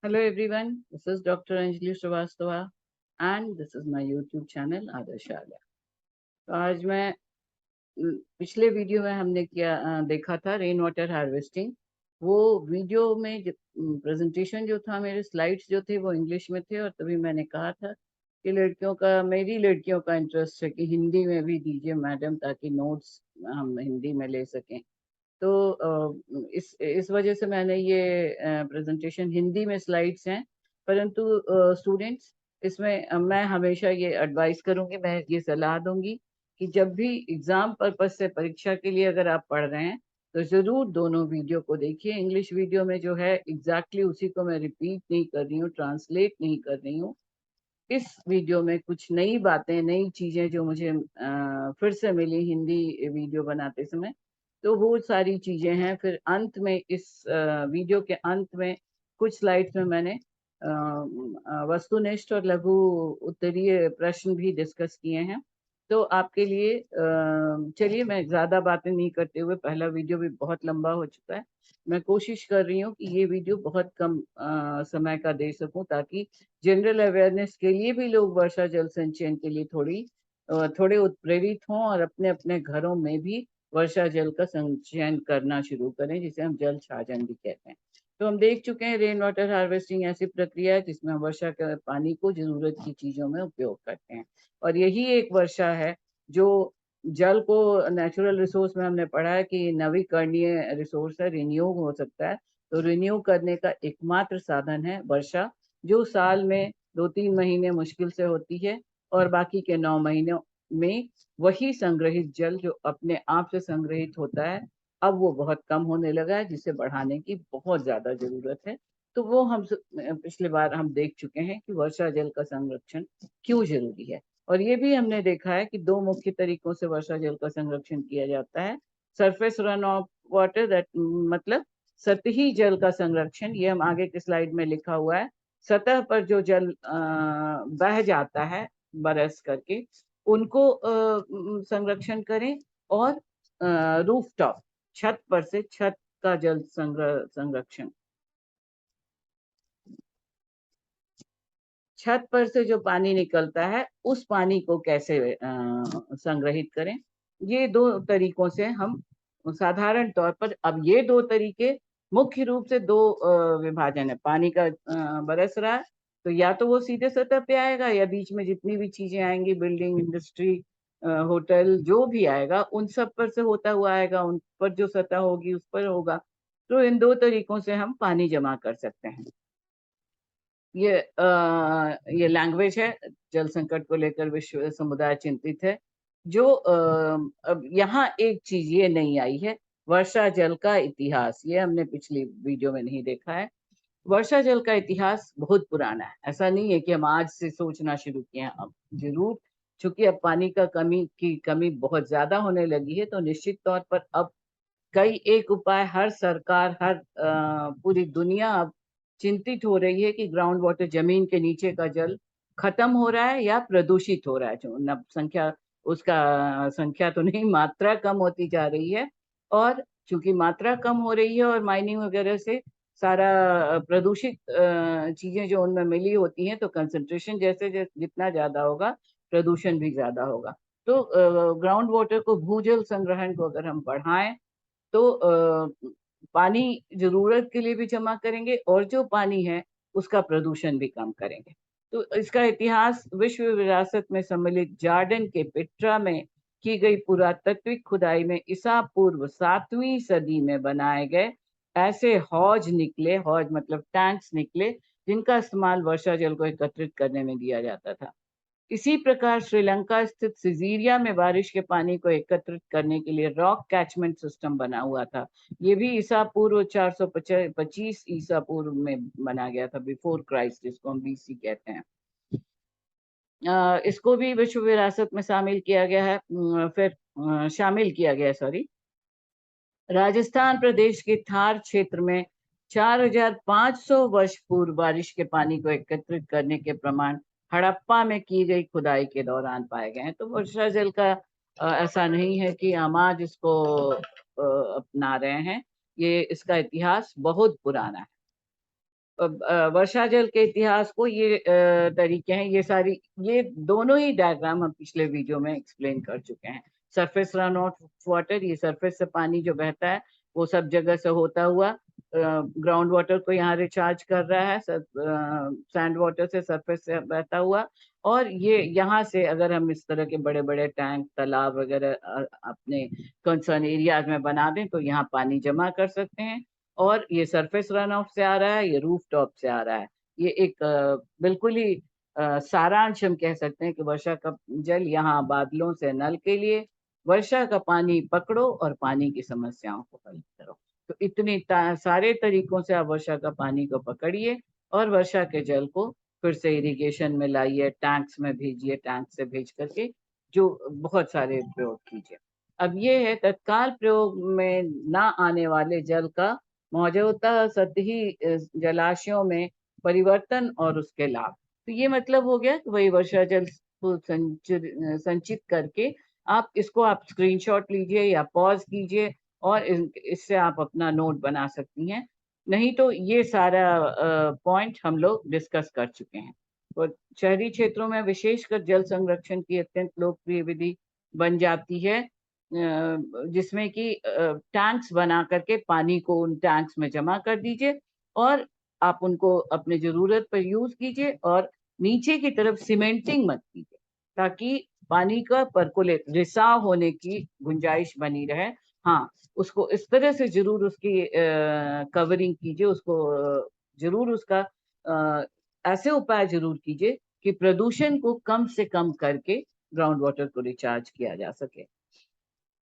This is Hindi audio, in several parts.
Hello everyone, this is Dr. Anjali Srivastava and this is my YouTube channel आदर्श आर्या। तो आज मैं पिछले वीडियो में हमने देखा था रेन वाटर हार्वेस्टिंग। वो वीडियो में प्रेजेंटेशन जो था, मेरे स्लाइड्स जो थे वो इंग्लिश में थे और तभी मैंने कहा था कि मेरी लड़कियों का इंटरेस्ट है कि हिंदी में भी दीजिए मैडम, ताकि नोट्स हम हिंदी में ले सकें। तो इस वजह से मैंने ये प्रेजेंटेशन हिंदी में स्लाइड्स हैं, परंतु स्टूडेंट्स इसमें मैं हमेशा ये एडवाइस करूंगी, मैं ये सलाह दूंगी कि जब भी एग्जाम पर्पस से परीक्षा के लिए अगर आप पढ़ रहे हैं तो जरूर दोनों वीडियो को देखिए। इंग्लिश वीडियो में जो है एग्जैक्टली उसी को मैं रिपीट नहीं कर रही हूँ, ट्रांसलेट नहीं कर रही हूँ। इस वीडियो में कुछ नई बातें, नई चीजें जो मुझे फिर से मिली हिंदी वीडियो बनाते समय, तो वो सारी चीजें हैं। फिर अंत में इस वीडियो के अंत में कुछ स्लाइड्स में मैंने वस्तुनिष्ठ और लघु उत्तरीय प्रश्न भी डिस्कस किए हैं। तो आपके लिए चलिए, मैं ज्यादा बातें नहीं करते हुए, पहला वीडियो भी बहुत लंबा हो चुका है, मैं कोशिश कर रही हूँ कि ये वीडियो बहुत कम समय का दे सकूं, ताकि जनरल अवेयरनेस के लिए भी लोग वर्षा जल संचयन के लिए थोड़े उत्प्रेरित हों और अपने अपने घरों में भी वर्षा जल का संचयन करना शुरू करें, जिसे हम जल छाजन भी कहते हैं। तो हम देख चुके हैं रेन वाटर हार्वेस्टिंग ऐसी प्रक्रिया है जिसमें हम वर्षा के पानी को जरूरत की चीजों में उपयोग करते हैं। और यही एक वर्षा है जो जल को, नेचुरल रिसोर्स में हमने पढ़ा है कि नवीकरणीय रिसोर्स है, रिन्यू हो सकता है। तो रिन्यू करने का एकमात्र साधन है वर्षा, जो साल में 2-3 महीने मुश्किल से होती है और बाकी के 9 महीनों में वही संग्रहित जल जो अपने आप से संग्रहित होता है, अब वो बहुत कम होने लगा है, जिसे बढ़ाने की बहुत ज्यादा जरूरत है। तो वो पिछले बार हम देख चुके हैं कि वर्षा जल का संरक्षण क्यों जरूरी है। और ये भी हमने देखा है कि दो मुख्य तरीकों से वर्षा जल का संरक्षण किया जाता है। Surface run of water, that मतलब सतही जल का संरक्षण, ये हम आगे के स्लाइड में लिखा हुआ है। सतह पर जो जल बह जाता है बरस करके, उनको संरक्षण करें। और रूफटॉप, छत पर से छत का जल संरक्षण, छत पर से जो पानी निकलता है उस पानी को कैसे संग्रहित करें। ये दो तरीकों से हम साधारण तौर पर, अब ये दो तरीके मुख्य रूप से दो विभाजन है। पानी का बरस रहा है तो या तो वो सीधे सतह पे आएगा, या बीच में जितनी भी चीजें आएंगी, बिल्डिंग, इंडस्ट्री, होटल, जो भी आएगा उन सब पर से होता हुआ आएगा, उन पर जो सतह होगी उस पर होगा। तो इन दो तरीकों से हम पानी जमा कर सकते हैं। ये लैंग्वेज है, जल संकट को लेकर विश्व समुदाय चिंतित है। जो अब यहाँ एक चीज ये नहीं आई है, वर्षा जल का इतिहास, ये हमने पिछली वीडियो में नहीं देखा है। वर्षा जल का इतिहास बहुत पुराना है, ऐसा नहीं है कि हम आज से सोचना शुरू किए हैं। अब जरूर, चूंकि अब पानी की कमी बहुत ज्यादा होने लगी है, तो निश्चित तौर पर अब कई एक उपाय हर सरकार, हर पूरी दुनिया अब चिंतित हो रही है कि ग्राउंड वाटर, जमीन के नीचे का जल खत्म हो रहा है या प्रदूषित हो रहा है। जो न संख्या, उसका संख्या तो नहीं, मात्रा कम होती जा रही है। और चूंकि मात्रा कम हो रही है और माइनिंग वगैरह से सारा प्रदूषित चीजें जो उनमें मिली होती हैं, तो कंसंट्रेशन जैसे जितना ज्यादा होगा, प्रदूषण भी ज्यादा होगा। तो ग्राउंड वाटर को, भूजल संग्रहण को अगर हम बढ़ाएं तो पानी जरूरत के लिए भी जमा करेंगे, और जो पानी है उसका प्रदूषण भी कम करेंगे। तो इसका इतिहास विश्व विरासत में सम्मिलित जार्डन के पेट्रा में की गई पुरातात्विक खुदाई में ईसा पूर्व 7वीं सदी में बनाए गए ऐसे हौज निकले, हौज मतलब टैंक्स निकले, जिनका इस्तेमाल वर्षा जल को एकत्रित करने में किया जाता था। इसी प्रकार श्रीलंका स्थित सिजीरिया में बारिश के पानी को एकत्रित करने के लिए रॉक कैचमेंट सिस्टम बना हुआ था। ये भी ईसा पूर्व 425 ईसा पूर्व में बना गया था, बिफोर क्राइस्ट, जिसको हम बीसी कहते हैं। इसको भी विश्व विरासत में शामिल किया गया है। शामिल किया गया, सॉरी। राजस्थान प्रदेश के थार क्षेत्र में 4500 वर्ष पूर्व बारिश के पानी को एकत्रित करने के प्रमाण हड़प्पा में की गई खुदाई के दौरान पाए गए हैं। तो वर्षा जल का ऐसा नहीं है कि हम आज इसको अपना रहे हैं, ये इसका इतिहास बहुत पुराना है। वर्षा जल के इतिहास को ये तरीके हैं, ये दोनों ही डायग्राम हम पिछले वीडियो में एक्सप्लेन कर चुके हैं। सरफेस रन ऑफ वाटर, ये सरफेस से पानी जो बहता है वो सब जगह से होता हुआ ग्राउंड वाटर को यहाँ रिचार्ज कर रहा है, सैंड वाटर से सरफेस से बहता हुआ। और ये यहाँ से अगर हम इस तरह के बड़े बड़े टैंक, तालाब वगैरह अपने कंसर्न एरियाज में बना दें तो यहाँ पानी जमा कर सकते हैं। और ये सरफेस रन ऑफ से आ रहा है, ये रूफ टॉप से आ रहा है। ये एक बिल्कुल ही सारांश हम कह सकते हैं कि वर्षा का जल यहाँ बादलों से नल के लिए, वर्षा का पानी पकड़ो और पानी की समस्याओं को हल करो। तो इतने सारे तरीकों से आप वर्षा का पानी को पकड़िए और वर्षा के जल को फिर से इरिगेशन में लाइए, टैंक्स में भेजिए, टैंक से भेज करके जो बहुत सारे प्रयोग कीजिए। अब ये है तत्काल प्रयोग में ना आने वाले जल का मौजूदा सतही जलाशयों में परिवर्तन और उसके लाभ। तो ये मतलब हो गया कि वही वर्षा जल को संचित करके आप स्क्रीनशॉट लीजिए या पॉज कीजिए और इससे आप अपना नोट बना सकती हैं। नहीं तो ये सारा पॉइंट हम लोग डिस्कस कर चुके हैं। तो शहरी क्षेत्रों में विशेषकर जल संरक्षण की अत्यंत लोकप्रिय विधि बन जाती है, जिसमें कि टैंक्स बना करके पानी को उन टैंक्स में जमा कर दीजिए और आप उनको अपने जरूरत पर यूज कीजिए और नीचे की तरफ सीमेंटिंग मत कीजिए ताकि पानी का परकोलेट रिसाव होने की गुंजाइश बनी रहे। हाँ, उसको इस तरह से जरूर उसकी कवरिंग कीजिए, उसको जरूर उसका ऐसे उपाय जरूर कीजिए कि प्रदूषण को कम से कम करके ग्राउंड वाटर को रिचार्ज किया जा सके।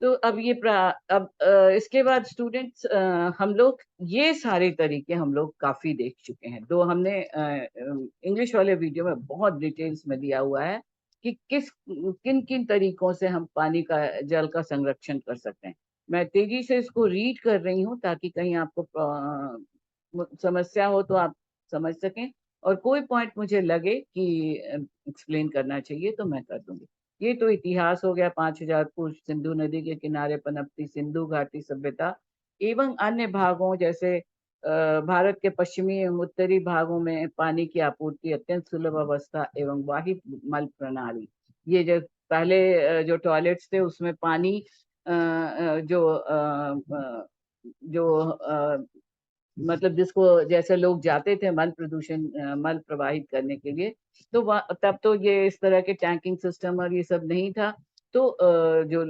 तो अब इसके बाद स्टूडेंट्स, हम लोग ये सारे तरीके हम लोग काफी देख चुके हैं। दो हमने इंग्लिश वाले वीडियो में बहुत डिटेल्स में दिया हुआ है कि किन किन तरीकों से हम पानी का जल का संरक्षण कर सकते हैं। मैं तेजी से इसको रीड कर रही हूँ ताकि कहीं आपको समस्या हो तो आप समझ सकें और कोई पॉइंट मुझे लगे कि एक्सप्लेन करना चाहिए तो मैं कर दूंगी। ये तो इतिहास हो गया, 5000 पूर्व सिंधु नदी के किनारे पनपती सिंधु घाटी सभ्यता एवं अन्य भागों जैसे भारत के पश्चिमी एवं उत्तरी भागों में पानी की आपूर्ति अत्यंत सुलभ अवस्था एवं वाहित मल प्रणाली। ये जो पहले जो टॉयलेट्स थे उसमें पानी मतलब जिसको जैसे लोग जाते थे मल प्रवाहित करने के लिए, तो तब तो ये इस तरह के टैंकिंग सिस्टम और ये सब नहीं था। तो जो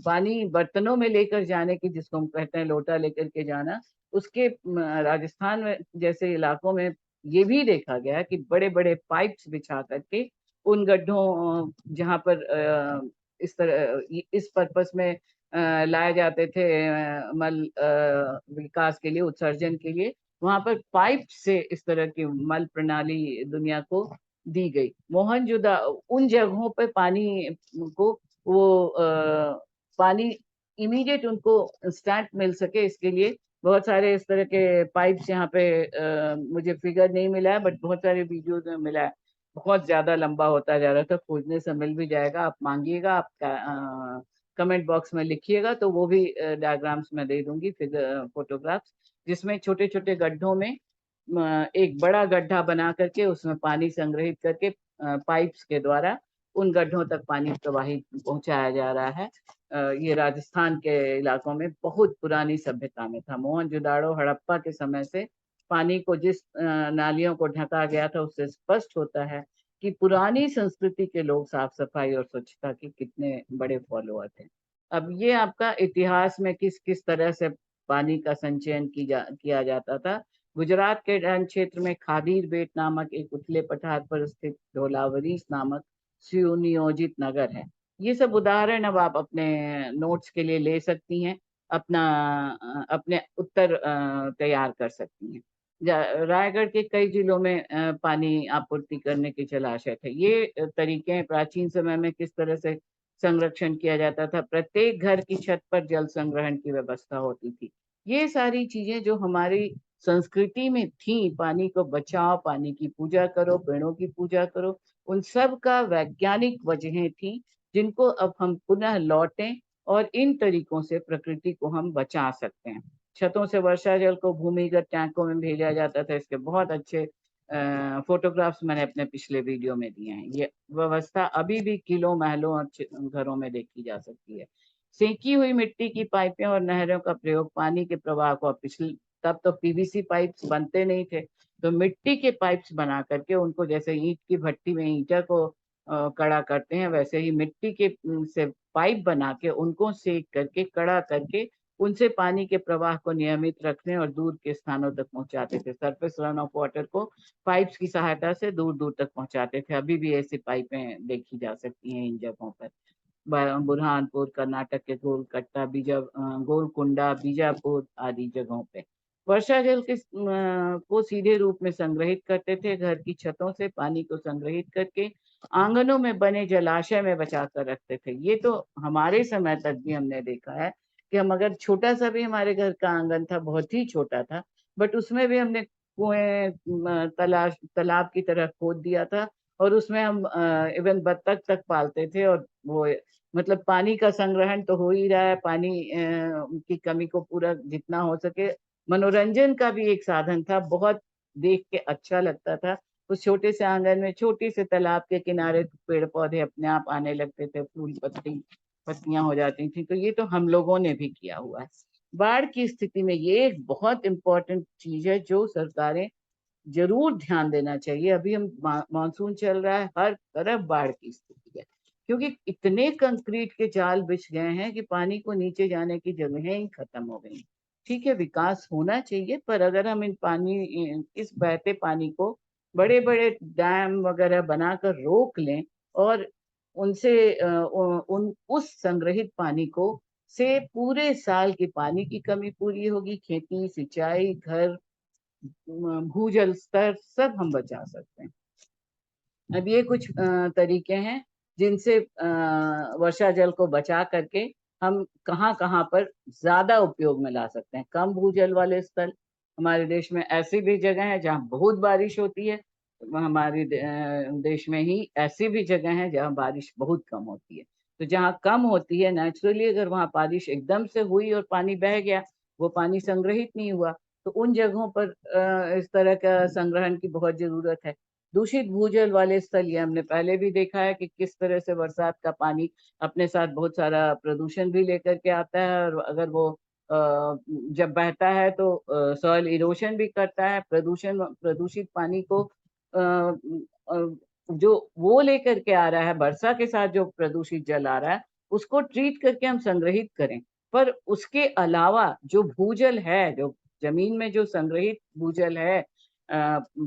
पानी बर्तनों में लेकर जाने की, जिसको हम कहते हैं लोटा लेकर के जाना, उसके राजस्थान में जैसे इलाकों में ये भी देखा गया कि बड़े बड़े पाइप्स बिछा करके उन गड्ढों जहाँ पर इस तरह इस पर्पस में लाए जाते थे मल विकास के लिए, उत्सर्जन के लिए, वहां पर पाइप से इस तरह की मल प्रणाली दुनिया को दी गई। मोहनजोदा उन जगहों पे पानी को पानी इमीडिएट उनको इंस्टेंट मिल सके, इसके लिए बहुत सारे इस तरह के पाइप्स यहाँ पे मुझे फिगर नहीं मिला है बट बहुत सारे वीडियोज में मिला है। बहुत ज्यादा लंबा होता जा रहा था, खोजने से मिल भी जाएगा, आप मांगिएगा, आप कमेंट बॉक्स में लिखिएगा तो वो भी डायग्राम्स में दे दूंगी, फिगर फोटोग्राफ्स, जिसमें छोटे छोटे गड्ढों में एक बड़ा गड्ढा बना करके उसमें पानी संग्रहित करके पाइप्स के द्वारा उन गड्ढों तक पानी प्रवाहित पहुंचाया जा रहा है। ये राजस्थान के इलाकों में बहुत पुरानी सभ्यता में था। मोहनजोदाड़ो हड़प्पा के समय से पानी को जिस नालियों को ढका गया था उससे स्पष्ट होता है कि पुरानी संस्कृति के लोग साफ सफाई और स्वच्छता के कितने बड़े फॉलोअर थे। अब ये आपका इतिहास में किस किस तरह से पानी का संचयन किया जाता था। गुजरात के डांग क्षेत्र में खादीर बेट नामक एक उथले पठार पर स्थित धोलावरीस नामक सुनियोजित नगर है। ये सब उदाहरण अब आप अपने नोट्स के लिए ले सकती हैं, अपने उत्तर तैयार कर सकती हैं। रायगढ़ के कई जिलों में पानी आपूर्ति करने के जलाशय थे। ये तरीके प्राचीन समय में किस तरह से संरक्षण किया जाता था। प्रत्येक घर की छत पर जल संग्रहण की व्यवस्था होती थी। ये सारी चीजें जो हमारी संस्कृति में थी, पानी को बचाओ, पानी की पूजा करो, पेड़ों की पूजा करो, उन सब का वैज्ञानिक वजहें थी जिनको अब हम पुनः लौटें और इन तरीकों से प्रकृति को हम बचा सकते हैं। छतों से वर्षा जल को भूमिगत टैंकों में भेजा जाता था। इसके बहुत अच्छे फोटोग्राफ्स मैंने अपने पिछले वीडियो में दिए हैं। ये व्यवस्था अभी भी किलों, महलों और घरों में देखी जा सकती है। सेंकी हुई मिट्टी की पाइपें और नहरों का प्रयोग पानी के प्रवाह को, पिछले तब तो पीवीसी पाइप्स बनते नहीं थे, तो मिट्टी के पाइप्स बना करके उनको, जैसे ईंट की भट्टी में ईंटा को कड़ा करते हैं, वैसे ही मिट्टी के से पाइप बना के उनको सेक करके कड़ा करके उनसे पानी के प्रवाह को नियमित रखने और दूर के स्थानों तक पहुंचाते थे। सरफेस रन ऑफ वाटर को पाइप्स की सहायता से दूर दूर तक पहुंचाते थे। अभी भी ऐसी पाइपें देखी जा सकती हैं इन जगहों पर। बुरहानपुर, कर्नाटक के गोलकट्टा, गोलकुंडा, बीजापुर आदि जगहों पे वर्षा जल को सीधे रूप में संग्रहित करते थे। घर की छतों से पानी को संग्रहित करके आंगनों में बने जलाशय में बचा कर रखते थे। ये तो हमारे समय तक भी हमने देखा है कि हम अगर छोटा सा भी, हमारे घर का आंगन था, बहुत ही छोटा था, बट उसमें भी हमने कुएं, तालाब की तरह खोद दिया था, और उसमें हम इवन बत्तख तक पालते थे। और वो मतलब पानी का संग्रहण तो हो ही रहा है, पानी की कमी को पूरा जितना हो सके, मनोरंजन का भी एक साधन था। बहुत देख के अच्छा लगता था। उस छोटे से आंगन में, छोटी से तालाब के किनारे पेड़ पौधे अपने आप आने लगते थे, फूल पत्तियां हो जाती थी। तो ये तो हम लोगों ने भी किया हुआ है। बाढ़ की स्थिति में ये एक बहुत इंपॉर्टेंट चीज है जो सरकारें जरूर ध्यान देना चाहिए। अभी हम मानसून चल रहा है, हर तरफ बाढ़ की स्थिति है, क्योंकि इतने कंक्रीट के जाल बिछ गए हैं कि पानी को नीचे जाने की जगहें ही खत्म हो गई। ठीक है, विकास होना चाहिए, पर अगर हम इस बहते पानी को बड़े बड़े डैम वगैरह बनाकर रोक लें, और उनसे उन उस संग्रहित पानी को से पूरे साल की पानी की कमी पूरी होगी, खेती, सिंचाई, घर, भूजल स्तर सब हम बचा सकते हैं। अब ये कुछ तरीके हैं जिनसे वर्षा जल को बचा करके हम कहाँ कहाँ पर ज्यादा उपयोग में ला सकते हैं। कम भूजल वाले स्थल, हमारे देश में ऐसी भी जगह है जहाँ बहुत बारिश होती है। हमारे देश में ही ऐसी भी जगह है जहाँ बारिश बहुत कम होती है। तो जहाँ कम होती है, नेचुरली अगर वहाँ बारिश एकदम से हुई और पानी बह गया, वो पानी संग्रहित नहीं हुआ, तो उन जगहों पर इस तरह का संग्रहण की बहुत जरूरत है। दूषित भूजल वाले स्थल, ये हमने पहले भी देखा है कि किस तरह से बरसात का पानी अपने साथ बहुत सारा प्रदूषण भी लेकर के आता है, और अगर वो जब बहता है तो सॉइल इरोशन भी करता है। प्रदूषित पानी को जो वो लेकर के आ रहा है, वर्षा के साथ जो प्रदूषित जल आ रहा है, उसको ट्रीट करके हम संग्रहित करें। पर उसके अलावा जो भूजल है, जो जमीन में जो संग्रहित भूजल है,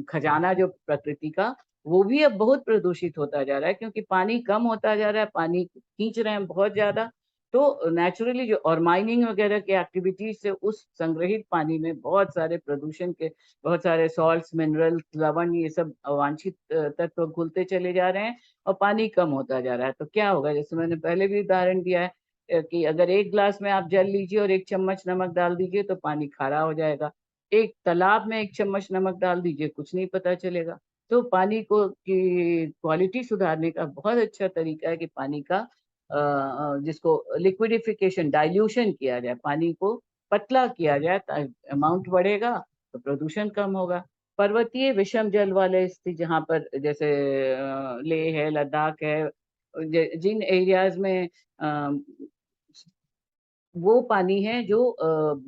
खजाना जो प्रकृति का, वो भी अब बहुत प्रदूषित होता जा रहा है, क्योंकि पानी कम होता जा रहा है, पानी खींच रहे हैं बहुत ज्यादा। तो नेचुरली जो, और माइनिंग वगैरह के एक्टिविटीज से उस संग्रहित पानी में बहुत सारे प्रदूषण के, बहुत सारे सॉल्ट्स, मिनरल, लवण, ये सब अवांछित तत्व घुलते चले जा रहे हैं, और पानी कम होता जा रहा है। तो क्या होगा, जैसे मैंने पहले भी उदाहरण दिया है कि अगर एक ग्लास में आप जल लीजिए और 1 चम्मच नमक डाल दीजिए तो पानी खारा हो जाएगा। एक तालाब में 1 चम्मच नमक डाल दीजिए, कुछ नहीं पता चलेगा। तो पानी को की क्वालिटी सुधारने का बहुत अच्छा तरीका है कि पानी का जिसको लिक्विडिफिकेशन, डाइल्यूशन किया जाए, पानी को पतला किया जाए, अमाउंट बढ़ेगा तो प्रदूषण कम होगा। पर्वतीय विषम जल वाले स्थिति, जहाँ पर जैसे लेह है, लद्दाख है, जिन एरियाज में वो पानी है जो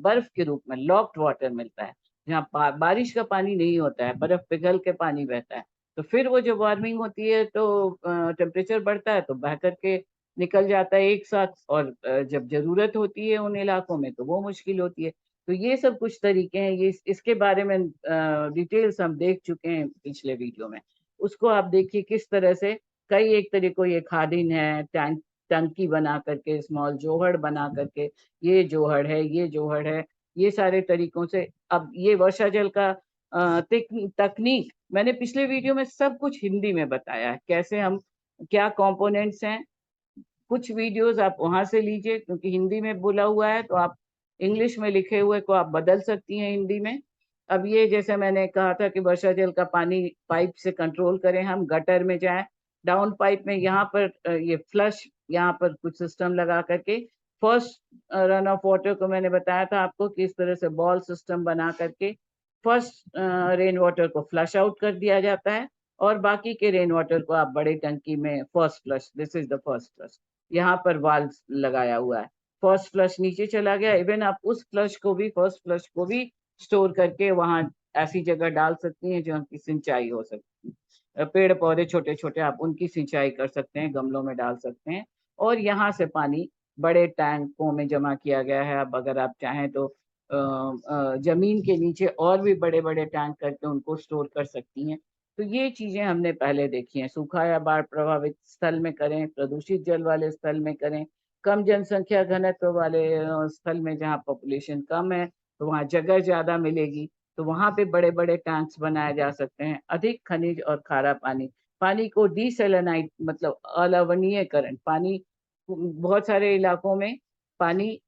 बर्फ के रूप में लॉक्ड वाटर मिलता है, जहाँ बारिश का पानी नहीं होता है, बर्फ पिघल के पानी बहता है। तो फिर वो जब वार्मिंग होती है तो टेम्परेचर बढ़ता है, तो बह करके निकल जाता है एक साथ, और जब जरूरत होती है उन इलाकों में तो वो मुश्किल होती है। तो ये सब कुछ तरीके हैं, ये इसके बारे में डिटेल्स हम देख चुके हैं पिछले वीडियो में। उसको आप देखिए किस तरह से कई एक तरीकों, ये खादिन है, टंकी बना करके, स्मॉल जोहड़ बना करके, ये जोहड़ है, ये जोहड़ है, ये सारे तरीकों से। अब ये वर्षा जल का तकनीक मैंने पिछले वीडियो में सब कुछ हिंदी में बताया है, कैसे हम, क्या कंपोनेंट्स हैं। कुछ वीडियोस आप वहां से लीजिए, क्योंकि हिंदी में बोला हुआ है तो आप इंग्लिश में लिखे हुए को आप बदल सकती हैं हिंदी में। अब ये जैसे मैंने कहा था कि वर्षा जल का पानी पाइप से कंट्रोल करें, हम गटर में जाएं, डाउन पाइप में, यहाँ पर ये फ्लश, यहाँ पर कुछ सिस्टम लगा करके फर्स्ट रन ऑफ वाटर को मैंने बताया था आपको कि इस तरह से बॉल सिस्टम बना करके फर्स्ट रेन वाटर को फ्लश आउट कर दिया जाता है, और बाकी के रेन वाटर को आप बड़े टंकी में first flush, this is the first flush, यहाँ पर वाल्व लगाया हुआ है। फर्स्ट फ्लश नीचे चला गया, इवन आप उस फ्लश को भी, फर्स्ट फ्लश को भी स्टोर करके वहां ऐसी जगह डाल सकती हैं जहाँ की सिंचाई हो सकती है। पेड़ पौधे छोटे छोटे आप उनकी सिंचाई कर सकते हैं, गमलों में डाल सकते हैं। और यहाँ से पानी बड़े टैंकों में जमा किया गया है। अब अगर आप चाहें तो जमीन के नीचे और भी बड़े बड़े टैंक करके उनको स्टोर कर सकती हैं। तो ये चीजें हमने पहले देखी हैं। सूखा या बाढ़ प्रभावित स्थल में करें, प्रदूषित जल वाले स्थल में करें, कम जनसंख्या घनत्व वाले स्थल में जहाँ पॉपुलेशन कम है तो वहाँ जगह ज्यादा मिलेगी, तो वहां पे बड़े बड़े टैंक्स बनाए जा सकते हैं। अधिक खनिज और खारा पानी, पानी को डीसेलेनाइट मतलब अलवणीयकरण, पानी बहुत सारे इलाकों में पानी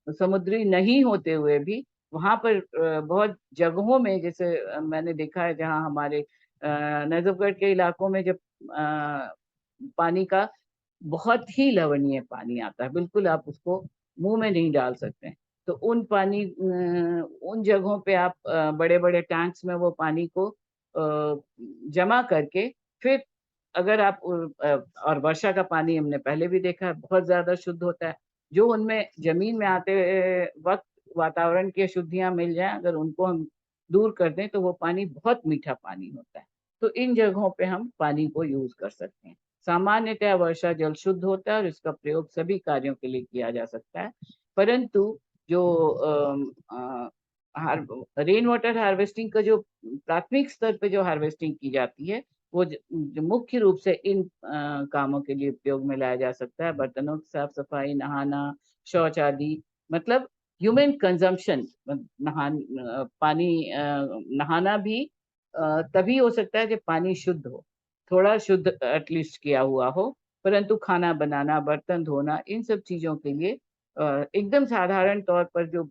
समुद्री नहीं होते हुए भी वहां पर बहुत जगहों में, जैसे मैंने देखा है जहाँ हमारे नजफगढ़ के इलाकों में जब पानी का बहुत ही लवणीय पानी आता है, बिल्कुल आप उसको मुंह में नहीं डाल सकते हैं। तो उन जगहों पे आप बड़े बड़े टैंक्स में वो पानी को जमा करके फिर अगर आप और वर्षा का पानी हमने पहले भी देखा है बहुत ज्यादा शुद्ध होता है। जो उनमें जमीन में आते वक्त वातावरण की अशुद्धियां मिल जाएं, अगर उनको हम दूर कर दें तो वो पानी बहुत मीठा पानी होता है। तो इन जगहों पे हम पानी को यूज कर सकते हैं। सामान्यतः वर्षा जल शुद्ध होता है और इसका प्रयोग सभी कार्यों के लिए किया जा सकता है। परंतु जो रेन वाटर हार्वेस्टिंग का जो प्राथमिक स्तर पे जो हार्वेस्टिंग की जाती है वो जो मुख्य रूप से इन कामों के लिए उपयोग में लाया जा सकता है। बर्तनों की साफ सफाई, नहाना, शौच आदि, मतलब ह्यूमन कंजम्पशन। पानी नहाना भी तभी हो सकता है जब पानी शुद्ध हो, थोड़ा शुद्ध एटलीस्ट किया हुआ हो। परंतु खाना बनाना, बर्तन धोना, इन सब चीजों के लिए एकदम साधारण तौर पर जो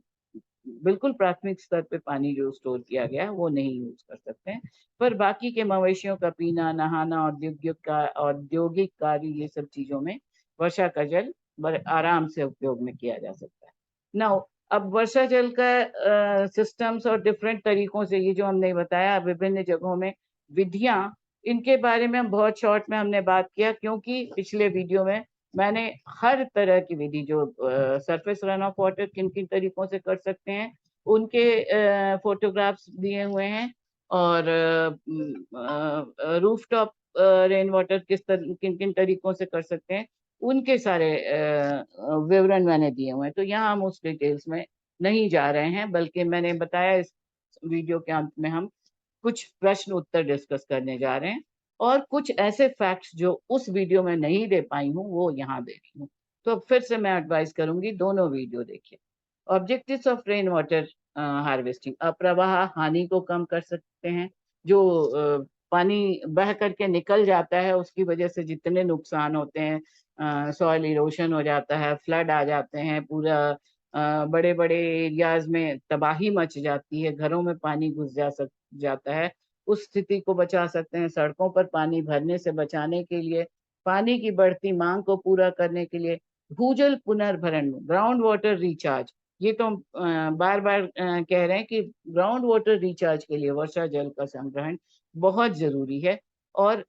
बिल्कुल प्राथमिक स्तर पे पानी जो स्टोर किया गया है वो नहीं यूज कर सकते हैं। पर बाकी के मवेशियों का पीना, नहाना, औद्योगिक कार्य, ये सब चीजों में वर्षा का जल बड़े आराम से उपयोग में किया जा सकता है। नाउ अब वर्षा जल का सिस्टम्स और डिफरेंट तरीकों से, ये जो हमने बताया विभिन्न जगहों में विधियां, इनके बारे में हम बहुत शॉर्ट में हमने बात किया, क्योंकि पिछले वीडियो में मैंने हर तरह की विधि जो सरफेस रन ऑफ वाटर किन किन तरीकों से कर सकते हैं उनके फोटोग्राफ्स दिए हुए हैं, और रूफ टॉप रेन वाटर किन किन तरीकों से कर सकते हैं उनके सारे विवरण मैंने दिए हुए हैं। तो यहाँ हम उस डिटेल्स में नहीं जा रहे हैं, बल्कि मैंने बताया इस वीडियो के अंत में हम कुछ प्रश्न उत्तर डिस्कस करने जा रहे हैं, और कुछ ऐसे फैक्ट्स जो उस वीडियो में नहीं दे पाई हूँ वो यहाँ दे रही हूँ। तो फिर से मैं एडवाइस करूंगी दोनों वीडियो देखिए। Objectives of rain water harvesting, अप्रवाह हानि को कम कर सकते हैं। जो पानी बह करके निकल जाता है उसकी वजह से जितने नुकसान होते हैं, सॉइल इरोशन हो जाता है, फ्लड आ जाते हैं, पूरा बड़े बड़े एरियाज में तबाही मच जाती है, घरों में पानी घुस जाता है, उस स्थिति को बचा सकते हैं। सड़कों पर पानी भरने से बचाने के लिए, पानी की बढ़ती मांग को पूरा करने के लिए भूजल पुनर्भरण, ग्राउंड वाटर रिचार्ज, ये तो हम बार बार कह रहे हैं कि ग्राउंड वाटर रिचार्ज के लिए वर्षा जल का संग्रहण बहुत जरूरी है। और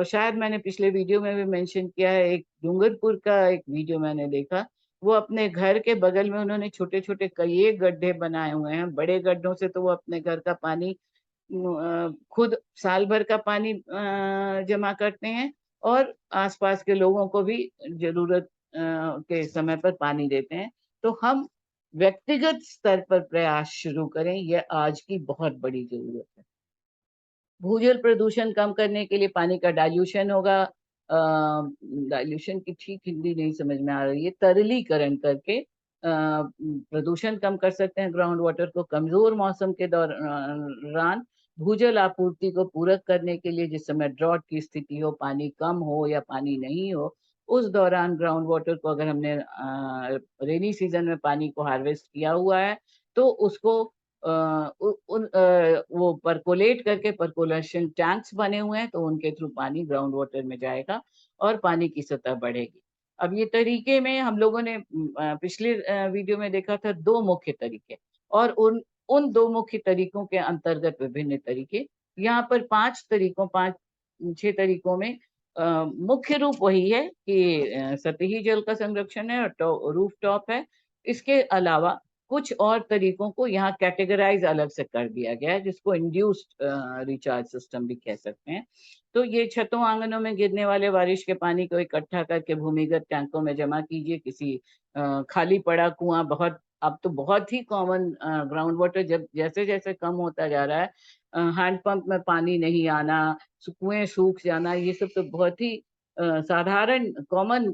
शायद मैंने पिछले वीडियो में भी मेंशन किया है, एक डूंगरपुर का एक वीडियो मैंने देखा, वो अपने घर के बगल में उन्होंने छोटे छोटे कई गड्ढे बनाए हुए हैं। बड़े गड्ढों से तो वो अपने घर का पानी खुद साल भर का पानी जमा करते हैं, और आसपास के लोगों को भी जरूरत के समय पर पानी देते हैं। तो हम व्यक्तिगत स्तर पर प्रयास शुरू करें, यह आज की बहुत बड़ी जरूरत है। भूजल प्रदूषण कम करने के लिए पानी का डाइल्यूशन होगा, डाइल्यूशन की ठीक हिंदी नहीं समझ में आ रही है, तरलीकरण करके प्रदूषण कम कर सकते हैं। ग्राउंड वाटर को कमजोर मौसम के दौरान भूजल आपूर्ति को पूरक करने के लिए, जिस समय ड्रॉट की स्थिति हो, पानी कम हो या पानी नहीं हो, उस दौरान ग्राउंड वाटर को अगर हमने रेनी सीजन में पानी को हार्वेस्ट किया हुआ है तो उसको वो परकोलेट करके, परकोलेशन टैंक्स बने हुए हैं तो उनके थ्रू पानी ग्राउंड वाटर में जाएगा और पानी की सतह बढ़ेगी। अब ये तरीके में हम लोगों ने पिछले वीडियो में देखा था 2 मुख्य तरीके, और उन उन 2 मुख्य तरीकों के अंतर्गत विभिन्न तरीके। यहाँ पर 5 6 तरीकों में मुख्य रूप वही है कि सतही जल का संरक्षण है और रूफटॉप है। इसके अलावा कुछ और तरीकों को यहाँ कैटेगराइज अलग से कर दिया गया है, जिसको इंड्यूस्ड रिचार्ज सिस्टम भी कह सकते हैं। तो ये छतों आंगनों में गिरने वाले बारिश के पानी को इकट्ठा करके भूमिगत टैंकों में जमा कीजिए। किसी खाली पड़ा कुआं, बहुत अब तो बहुत ही कॉमन ग्राउंड वाटर जब जैसे जैसे कम होता जा रहा है, हैंडपंप में पानी नहीं आना, कुएं सूख जाना, ये सब तो बहुत ही साधारण कॉमन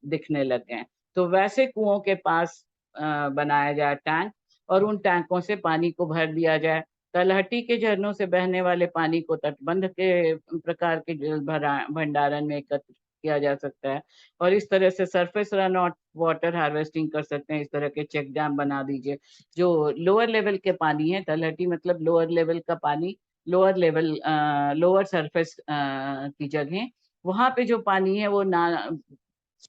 दिखने लग गए हैं। तो वैसे कुओं के पास बनाया जाए टैंक, और उन टैंकों से पानी को भर दिया जाए। तलहटी के झरनों से बहने वाले पानी को तटबंध के प्रकार के जल भंडारण में एकत्र किया जा सकता है, और इस तरह से surface run out water harvesting कर सकते हैं। इस तरह के चेक डैम बना दीजिए। जो लोअर लेवल के पानी है, तलहटी मतलब लोअर लेवल का पानी, लोअर लेवल लोअर सरफेस की जगह, वहां पे जो पानी है वो ना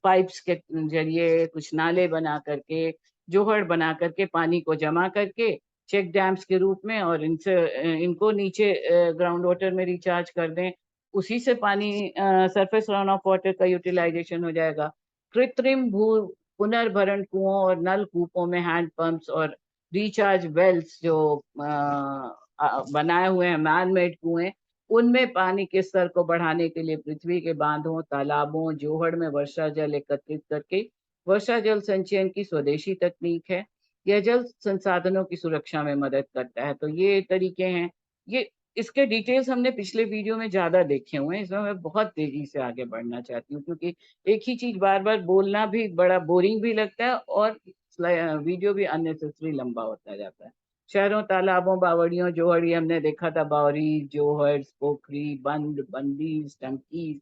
पाइप्स के जरिए कुछ नाले बना करके, जोहड़ बना करके पानी को जमा करके चेक डैम्स के रूप में, और इनसे इनको नीचे ग्राउंड वाटर में रिचार्ज कर दें। उसी से पानी सरफेस रन ऑफ वाटर का यूटिलाइजेशन हो जाएगा। कृत्रिम भू पुनर्भरण कुओं और नल कूपों में हैंड पंप्स और रिचार्ज वेल्स जो बनाए हुए हैं, मैन मेड कुएं, उनमें पानी के स्तर को बढ़ाने के लिए पृथ्वी के बांधों, तालाबों, जोहड़ में वर्षा जल एकत्रित करके वर्षा जल संचयन की स्वदेशी तकनीक है। यह जल संसाधनों की सुरक्षा में मदद करता है। तो ये तरीके हैं। ये इसके डिटेल्स हमने पिछले वीडियो में ज्यादा देखे हुए हैं। इसमें मैं बहुत तेजी से आगे बढ़ना चाहती हूँ, क्योंकि एक ही चीज बार बार बोलना भी बड़ा बोरिंग भी लगता है, और वीडियो भी अननेसेसरी लंबा होता जाता है। शहरों, तालाबों, बावड़ियों, जोहड़ी हमने देखा था, बावड़ी, जोहर, पोखरी, बंद, बंदी, टंकी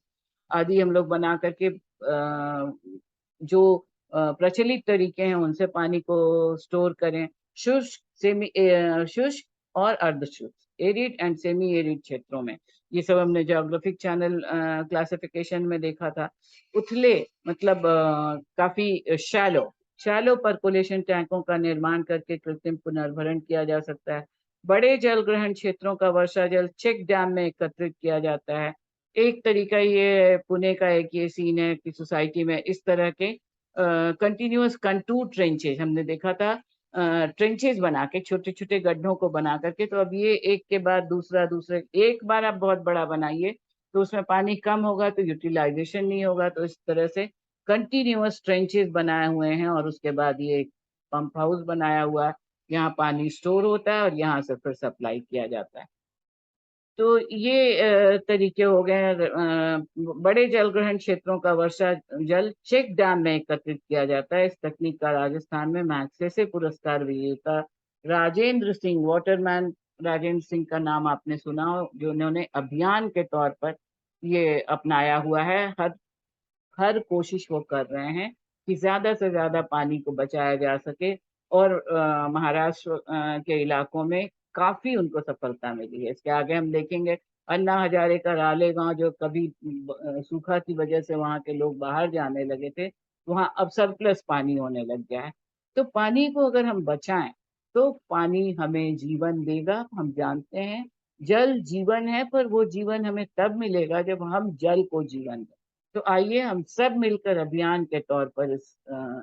आदि हम लोग बना करके जो प्रचलित तरीके हैं उनसे पानी को स्टोर करें। शुष्क, शुष्क और अर्धशुष्क, एरिड एंड सेमी एरिड क्षेत्रों में, ये सब हमने ज्योग्राफिक चैनल क्लासिफिकेशन में देखा था। उथले मतलब काफी शैलो शैलो परकोलेशन टैंकों का निर्माण करके कृत्रिम पुनर्भरण किया जा सकता है। बड़े जल ग्रहण क्षेत्रों का वर्षा जल चेक डैम में एकत्रित किया जाता है। एक तरीका ये पुणे का एक ये सीन है कि सोसाइटी में इस तरह के कंटिन्यूअस कंटूर ट्रेंचेज हमने देखा था, ट्रेंचेज बना के छोटे छोटे गड्ढों को बना करके। तो अब ये एक के बाद दूसरा दूसरे, एक बार आप बहुत बड़ा बनाइए तो उसमें पानी कम होगा तो यूटिलाइजेशन नहीं होगा। तो इस तरह से कंटिन्यूअस ट्रेंचेज बनाए हुए हैं, और उसके बाद ये पंप हाउस बनाया हुआ है। यहाँ पानी स्टोर होता है और यहाँ से फिर सप्लाई किया जाता है। तो ये तरीके हो गए। बड़े जल ग्रहण क्षेत्रों का वर्षा जल चेक डैम में एकत्रित किया जाता है। इस तकनीक का राजस्थान में मैग्सेसे पुरस्कार विजेता राजेंद्र सिंह, वाटरमैन राजेंद्र सिंह का नाम आपने सुना हो, जो उन्होंने अभियान के तौर पर ये अपनाया हुआ है। हर हर कोशिश वो कर रहे हैं कि ज्यादा से ज्यादा पानी को बचाया जा सके, और महाराष्ट्र के इलाकों में काफी उनको सफलता मिली है। इसके आगे हम देखेंगे अन्ना हजारे का रालेगांव, जो कभी सूखा की वजह से वहां के लोग बाहर जाने लगे थे, वहां अब सरप्लस पानी होने लग गया है। तो पानी को अगर हम बचाएं तो पानी हमें जीवन देगा। हम जानते हैं जल जीवन है, पर वो जीवन हमें तब मिलेगा जब हम जल को जीवन दें। तो आइए हम सब मिलकर अभियान के तौर पर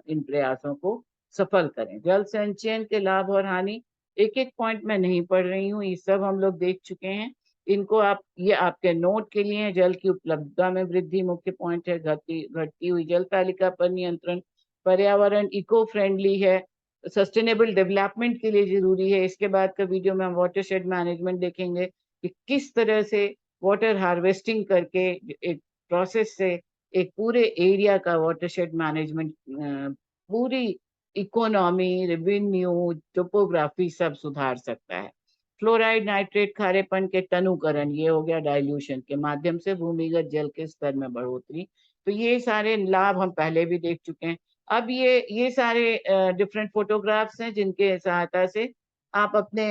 इन प्रयासों को सफल करें। जल संचयन के लाभ और हानि एक एक पॉइंट में नहीं पढ़ रही हूँ, ये सब हम लोग देख चुके हैं। इनको आप, ये आपके नोट के लिए, जल की उपलब्धता में वृद्धि मुख्य पॉइंट है, घटती घटती हुई जल तालिका पर नियंत्रण, पर्यावरण इको फ्रेंडली है, सस्टेनेबल डेवलपमेंट के लिए जरूरी है। इसके बाद का वीडियो में हम वाटरशेड मैनेजमेंट देखेंगे कि किस तरह से वाटर हार्वेस्टिंग करके एक प्रोसेस से एक पूरे एरिया का वाटरशेड मैनेजमेंट, पूरी इकोनॉमी, रेवेन्यू, टोपोग्राफी सब सुधार सकता है। फ्लोराइड, नाइट्रेट, खारेपन के तनुकरण, ये हो गया डाइल्यूशन के माध्यम से भूमिगत जल के स्तर में बढ़ोतरी। तो ये सारे लाभ हम पहले भी देख चुके हैं। अब ये सारे डिफरेंट फोटोग्राफ्स हैं जिनके सहायता से आप अपने